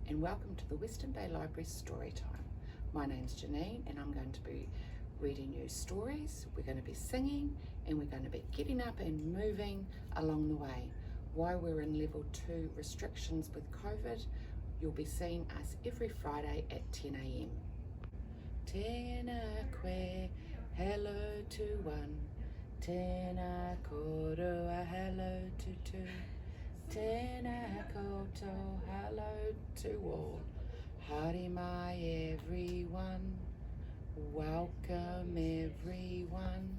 and welcome to the Western Bay Library Storytime. My name's Janine and I'm going to be reading you stories, we're going to be singing, and we're going to be getting up and moving along the way. While we're in level 2 restrictions with COVID, you'll be seeing us every Friday at 10 a.m. Tēnā koe, hello to one. Tēnā korua, hello to two. Tēnā koutou, hello to all. Haere mai everyone, welcome everyone.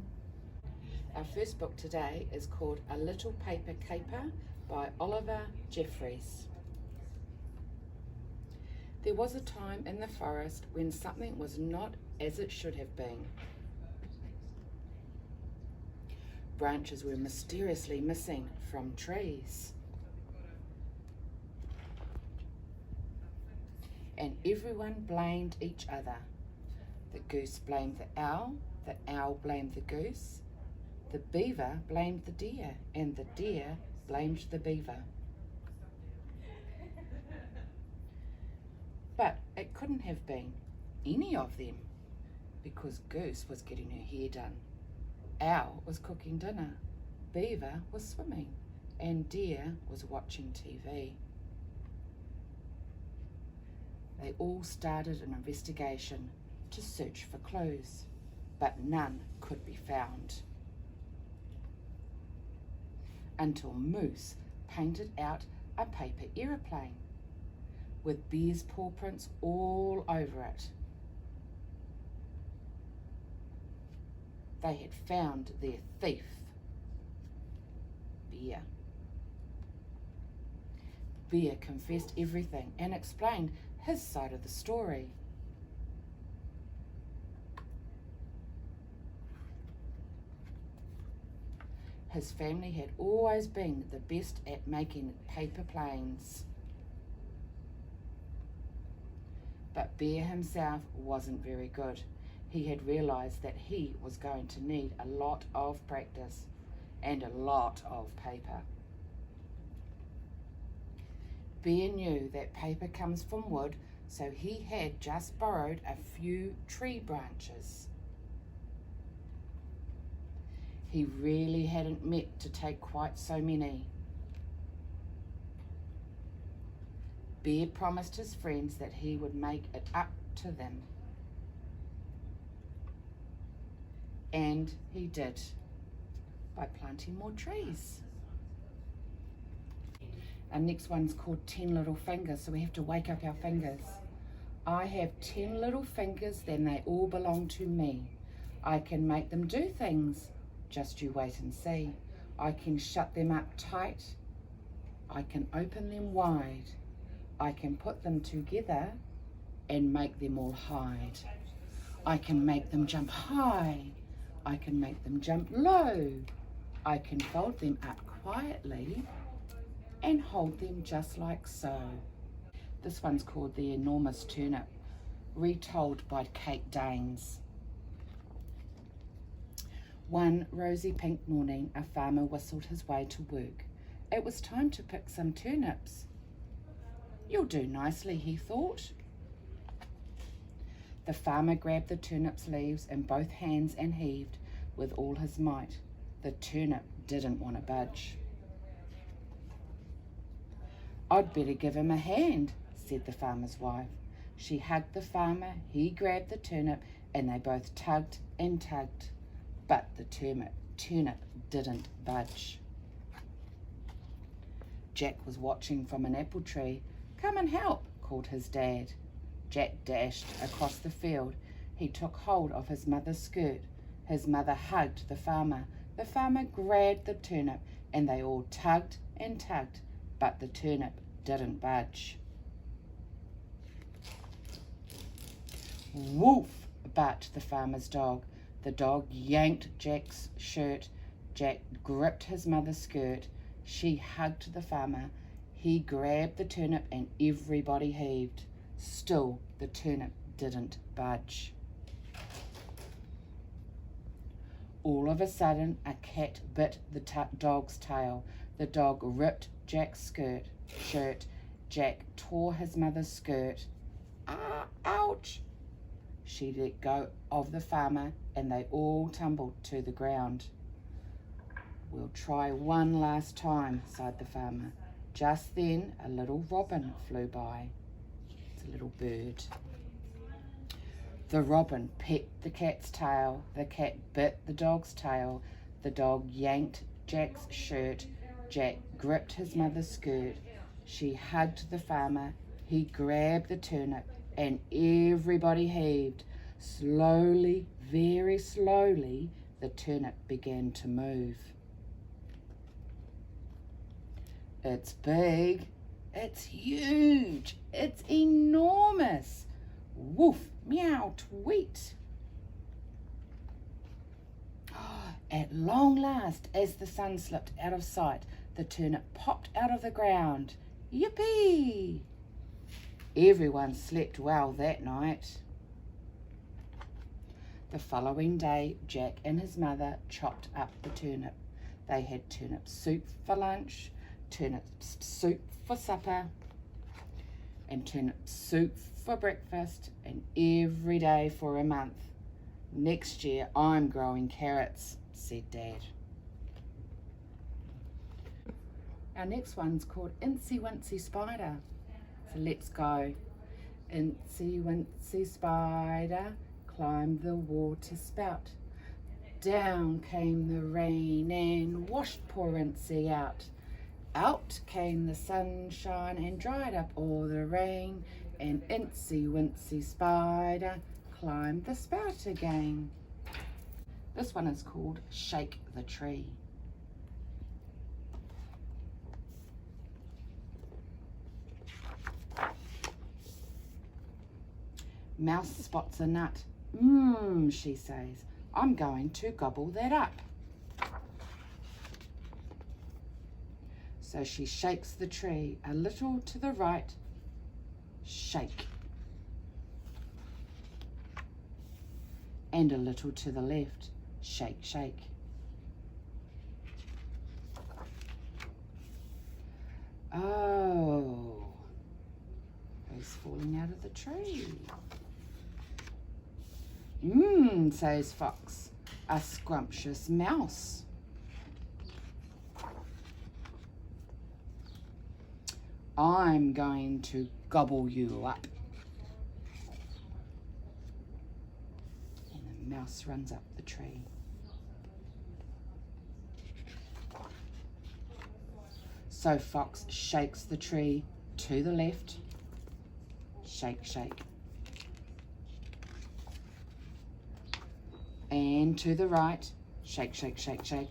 Our first book today is called A Little Paper Caper by Oliver Jeffreys. There was a time in the forest when something was not as it should have been. Branches were mysteriously missing from trees. And everyone blamed each other. The goose blamed the owl blamed the goose, the beaver blamed the deer, and the deer blamed the beaver. But it couldn't have been any of them, because Goose was getting her hair done, Owl was cooking dinner, Beaver was swimming, and Deer was watching TV. They all started an investigation to search for clues, but none could be found. Until Moose painted out a paper aeroplane with Bear's paw prints all over it. They had found their thief, Bear. Bear confessed everything and explained his side of the story. His family had always been the best at making paper planes. But Bear himself wasn't very good. He had realised that he was going to need a lot of practice and a lot of paper. Bear knew that paper comes from wood, so he had just borrowed a few tree branches. He really hadn't meant to take quite so many. Bear promised his friends that he would make it up to them. And he did, by planting more trees. Our next one's called 10 Little Fingers, so we have to wake up our fingers. I have 10 little fingers, then they all belong to me. I can make them do things, just you wait and see. I can shut them up tight, I can open them wide. I can put them together and make them all hide. I can make them jump high. I can make them jump low. I can fold them up quietly and hold them just like so. This one's called The Enormous Turnip, retold by Kate Danes. One rosy pink morning, a farmer whistled his way to work. It was time to pick some turnips. You'll do nicely, he thought. The farmer grabbed the turnip's leaves in both hands and heaved with all his might. The turnip didn't want to budge. I'd better give him a hand, said the farmer's wife. She hugged the farmer, he grabbed the turnip, and they both tugged and tugged. But the turnip didn't budge. Jack was watching from an apple tree. Come and help, called his dad. Jack dashed across the field. He took hold of his mother's skirt. His mother hugged the farmer. The farmer grabbed the turnip and they all tugged and tugged, but the turnip didn't budge. Woof, barked the farmer's dog. The dog yanked Jack's shirt. Jack gripped his mother's skirt. She hugged the farmer. He grabbed the turnip and everybody heaved. Still, the turnip didn't budge. All of a sudden, a cat bit the dog's tail. The dog ripped Jack's shirt Jack tore his mother's skirt. Ah, ouch! She let go of the farmer and they all tumbled to the ground. We'll try one last time, sighed the farmer. Just then, a little robin flew by. It's a little bird. The robin pecked the cat's tail. The cat bit the dog's tail. The dog yanked Jack's shirt. Jack gripped his mother's skirt. She hugged the farmer. He grabbed the turnip and everybody heaved. Slowly, very slowly, the turnip began to move. It's big. It's huge. It's enormous. Woof, meow, tweet. At long last, as the sun slipped out of sight, the turnip popped out of the ground. Yippee! Everyone slept well that night. The following day, Jack and his mother chopped up the turnip. They had turnip soup for lunch, turnip soup for supper, and turnip soup for breakfast, and every day for a month. Next year, I'm growing carrots, said Dad. Our next one's called Incy Wincy Spider. So let's go. Incy Wincy Spider climbed the water spout. Down came the rain and washed poor Incy out. Out came the sunshine and dried up all the rain, and Incy Wincy Spider climbed the spout again. This one is called Shake the Tree. Mouse spots a nut. She says, I'm going to gobble that up. So she shakes the tree a little to the right. Shake. And a little to the left. Shake, shake. Oh, he's falling out of the tree. Says Fox, a scrumptious mouse. I'm going to gobble you up. And the mouse runs up the tree. So Fox shakes the tree to the left. Shake, shake. And to the right. Shake, shake, shake, shake.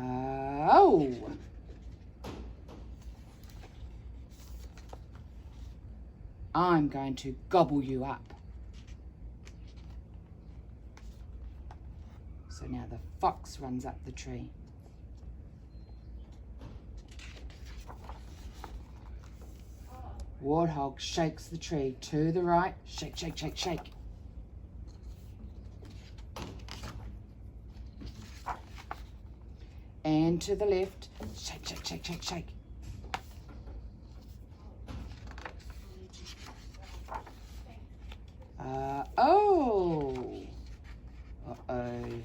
Oh! I'm going to gobble you up. So now the fox runs up the tree. Warthog shakes the tree to the right. Shake, shake, shake, shake. And to the left. Shake, shake, shake, shake, shake. Oh. Uh-oh.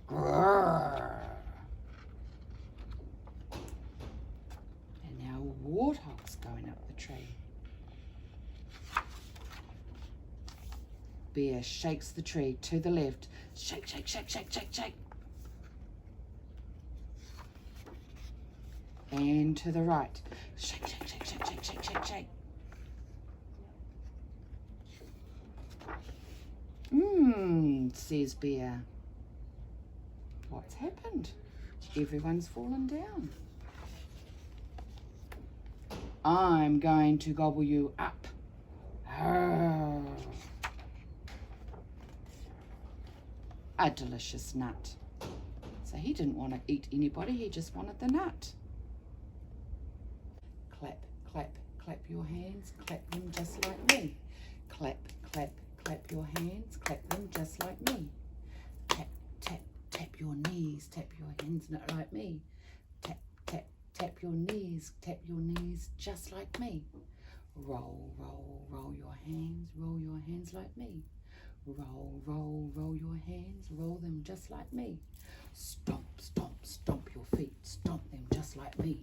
Grrr. And now Warthog's going up the tree. Bear shakes the tree to the left. Shake, shake, shake, shake, shake, shake. And to the right. Shake, shake, shake, shake, shake, shake, shake, shake. Says Bear. What's happened? Everyone's fallen down. I'm going to gobble you up. Arrgh. A delicious nut. So he didn't want to eat anybody, he just wanted the nut. Clap, clap, clap your hands, clap them just like me. Clap, clap, clap your hands, clap them just like me. Tap, tap, tap your knees, tap your hands not like me. tap your knees, just like me. Roll, roll, roll your hands like me. Roll, roll, roll your hands, roll them just like me. Stomp, stomp, stomp your feet, stomp them just like me.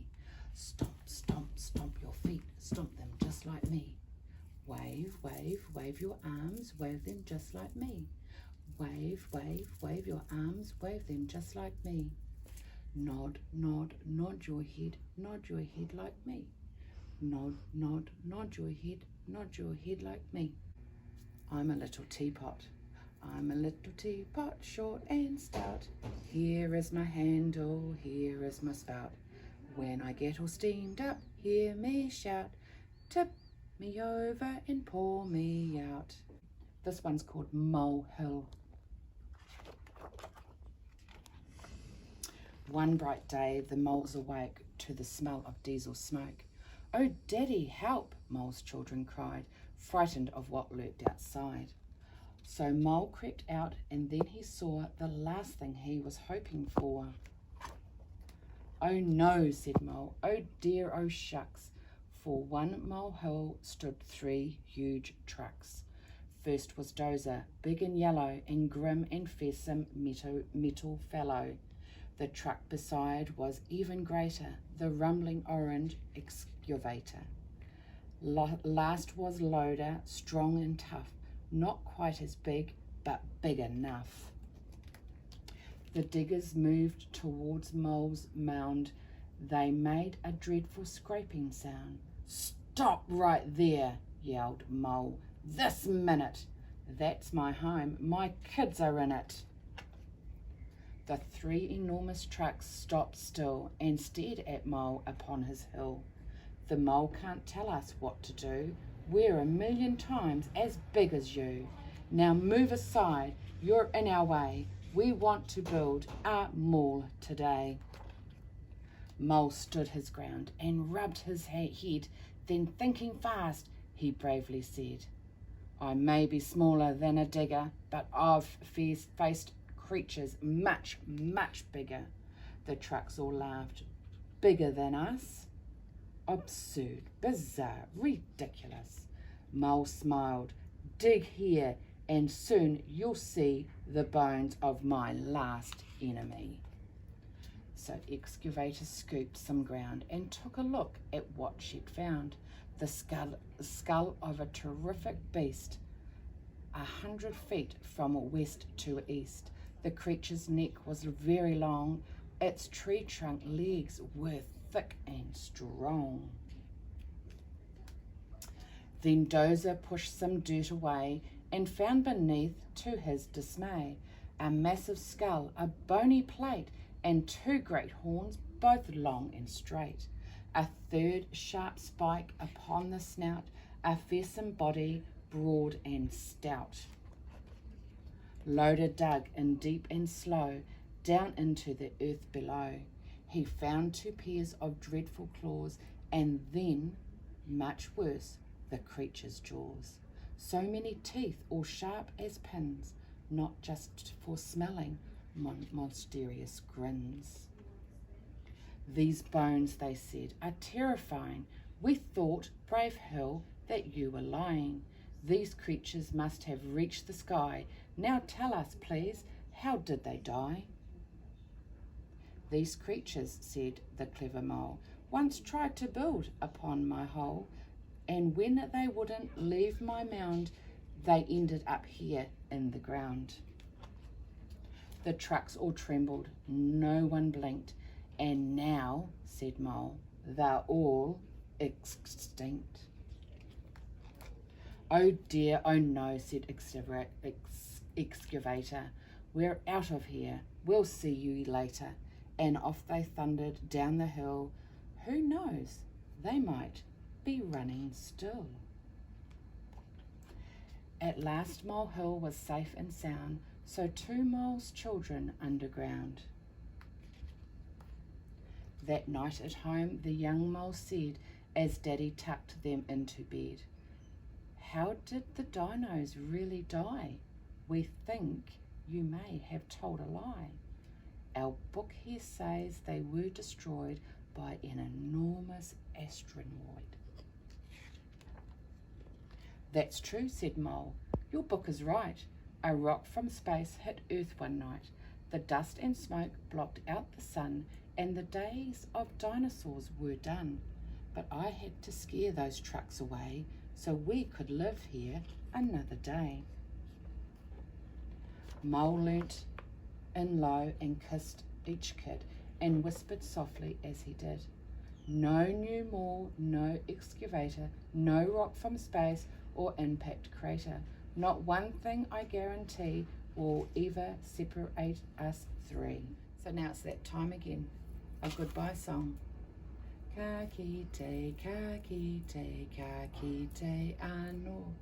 Stomp, stomp, stomp your feet, stomp them just like me. Wave, wave, wave your arms, wave them just like me. Wave, wave, wave your arms, wave them just like me. Nod, nod, nod your head like me. Nod, nod, nod your head like me. I'm a little teapot. I'm a little teapot, short and stout. Here is my handle, here is my spout. When I get all steamed up, hear me shout. Tip me over and pour me out. This one's called Molehill. One bright day, the moles awake to the smell of diesel smoke. "Oh, Daddy, help!" Mole's children cried, frightened of what lurked outside. So Mole crept out, and then he saw the last thing he was hoping for. "Oh no," said Mole. "Oh dear, oh shucks." For one molehill stood 3 huge trucks. First was Dozer, big and yellow, and grim and fearsome metal fellow. The truck beside was even greater, the rumbling orange excavator. Last was Loader, strong and tough, not quite as big, but big enough. The diggers moved towards Mole's mound. They made a dreadful scraping sound. "Stop right there," yelled Mole. "This minute. That's my home. My kids are in it." The 3 enormous trucks stopped still and stared at Mole upon his hill. "The mole can't tell us what to do. We're 1,000,000 times as big as you. Now move aside. You're in our way. We want to build a mall today." Mole stood his ground and rubbed his head. Then, thinking fast, he bravely said, "I may be smaller than a digger, but I've faced creatures much, much bigger." The trucks all laughed. "Bigger than us? Absurd, bizarre, ridiculous." Mole smiled. "Dig here, and soon you'll see the bones of my last enemy." So Excavator scooped some ground and took a look at what she'd found. The skull of a terrific beast, 100 feet from west to east. The creature's neck was very long. Its tree trunk legs were thick and strong. Then Dozer pushed some dirt away and found beneath, to his dismay, a massive skull, a bony plate, and 2 great horns, both long and straight. A 3rd sharp spike upon the snout, a fearsome body, broad and stout. Loader dug in deep and slow, down into the earth below. He found 2 pairs of dreadful claws, and then, much worse, the creature's jaws. So many teeth, all sharp as pins, not just for smelling, monstrous grins. "These bones," they said, "are terrifying. We thought, brave Hill, that you were lying. These creatures must have reached the sky. Now tell us, please, how did they die?" "These creatures," said the clever Mole, "once tried to build upon my hole, and when they wouldn't leave my mound, they ended up here in the ground." The trucks all trembled, no one blinked, "And now," said Mole, "they're all extinct." "Oh dear, oh no," said Excavator. "We're out of here. We'll see you later." And off they thundered down the hill. Who knows? They might be running still. At last Molehill was safe and sound, so 2 moles' children underground. That night at home the young mole said, as Daddy tucked them into bed, "How did the dinos really die? We think you may have told a lie. Our book here says they were destroyed by an enormous asteroid. That's true, said Mole. Your book is right. A rock from space hit Earth one night. The dust and smoke blocked out the sun, and the days of dinosaurs were done. But I had to scare those trucks away so we could live here another day. Mole leant in low and kissed each kid and whispered softly as he did. No new mall, no excavator, no rock from space or impact crater. Not one thing I guarantee will ever separate us three. So now it's that time again, a goodbye song. Ka kite, ano.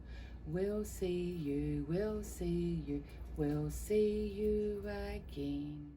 We'll see you, we'll see you, we'll see you again.